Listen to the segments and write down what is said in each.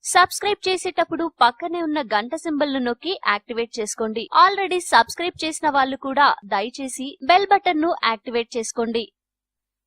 Subscribe చేసేటప్పుడు పక్కనే ఉన్న గంట సింబల్ ను నొక్కి యాక్టివేట్ చేసుకోండి. ఆల్రెడీ సబ్స్క్రైబ్ చేసిన వాళ్ళు కూడా దయచేసి బెల్ బటన్ ను యాక్టివేట్ చేసుకోండి.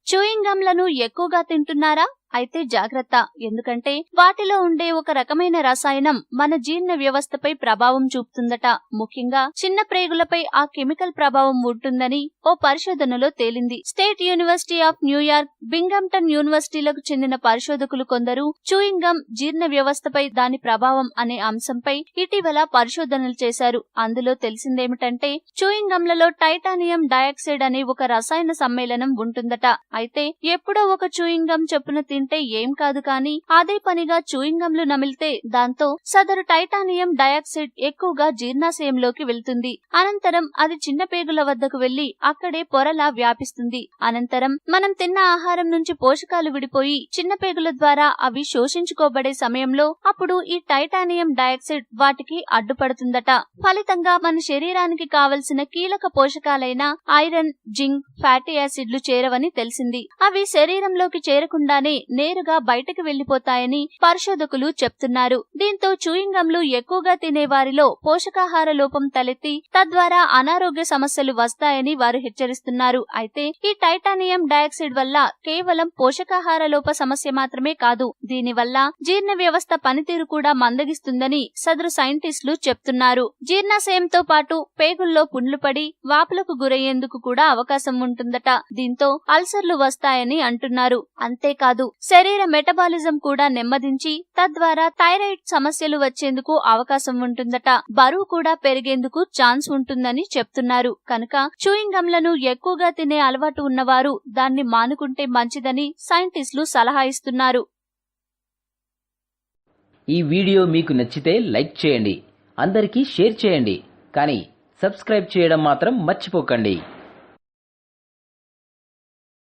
చూయింగ్ గమ్లను ఎక్కువగా తింటున్నారా? అయితే జాగ్రత్త, ఎందుకంటే వాటిలో ఉండే ఒక రకమైన రసాయనం మన జీర్ణ వ్యవస్థపై ప్రభావం చూపుతుందట. ముఖ్యంగా చిన్న ప్రేగులపై ఆ కెమికల్ ప్రభావం ఉంటుందని ఓ పరిశోధనలో తేలింది. స్టేట్ యూనివర్సిటీ ఆఫ్ న్యూయార్క్, బింగమ్టన్ యూనివర్సిటీలకు చెందిన పరిశోధకులు కొందరు చూయింగ్ గమ్ జీర్ణ వ్యవస్థపై దాని ప్రభావం అనే అంశంపై ఇటీవల పరిశోధనలు చేశారు. అందులో తెలిసిందేమిటంటే చూయింగ్ గమ్లలో టైటానియం డయాక్సైడ్ అనే ఒక రసాయన సమ్మేళనం ఉంటుందట. అయితే ఎప్పుడో ఒక చూయింగ్ గమ్ చొప్పున తింటే ఏం కాదు, కానీ అదే పనిగా చూయింగ్ గమ్లు నమిలితే దాంతో సదరు టైటానియం డయాక్సైడ్ ఎక్కువగా జీర్ణాశయంలోకి వెళ్తుంది. అనంతరం అది చిన్న పేగుల వద్దకు వెళ్లి అక్కడే పొరలా వ్యాపిస్తుంది. అనంతరం మనం తిన్న ఆహారం నుంచి పోషకాలు విడిపోయి చిన్న పేగుల ద్వారా అవి శోషించుకోబడే సమయంలో అప్పుడు ఈ టైటానియం డయాక్సైడ్ వాటికి అడ్డుపడుతుందట. ఫలితంగా మన శరీరానికి కావలసిన కీలక పోషకాలైన ఐరన్, జింక్, ఫ్యాటీ యాసిడ్లు చేరవని తెలిసింది. అవి శరీరంలోకి చేరకుండానే నేరుగా బయటకు వెళ్లిపోతాయని పరిశోధకులు చెప్తున్నారు. దీంతో చూయింగ్ గమ్లు ఎక్కువగా తినే వారిలో పోషకాహార లోపం తలెత్తి తద్వారా అనారోగ్య సమస్యలు వస్తాయని వారు హెచ్చరిస్తున్నారు. అయితే ఈ టైటానియం డయాక్సైడ్ వల్ల కేవలం పోషకాహార లోప సమస్య మాత్రమే కాదు, దీనివల్ల జీర్ణ వ్యవస్థ పనితీరు కూడా మందగిస్తుందని సదరు సైంటిస్టులు చెప్తున్నారు. జీర్ణాశయంతో పాటు పేగుల్లో పుండ్లు పడి వాపులకు గురయ్యేందుకు కూడా అవకాశం ఉంటుందట. దీంతో అల్సర్లు వస్తాయని అంటున్నారు. అంతేకాదు శరీర మెటబాలిజం కూడా నెమ్మదించి తద్వారా థైరాయిడ్ సమస్యలు వచ్చేందుకు అవకాశం ఉంటుందట. బరువు కూడా పెరిగేందుకు ఛాన్స్ ఉంటుందని చెప్తున్నారు. కనుక చూయింగ్ గమ్లను ఎక్కువగా తినే అలవాటు ఉన్నవారు దాన్ని మానుకుంటే మంచిదని సైంటిస్టులు సలహా ఇస్తున్నారు. ఈ వీడియో మీకు నచ్చితే లైక్ చేయండి, అందరికీ షేర్ చేయండి, కానీ సబ్స్క్రైబ్ చేయడం మాత్రం మర్చిపోకండి.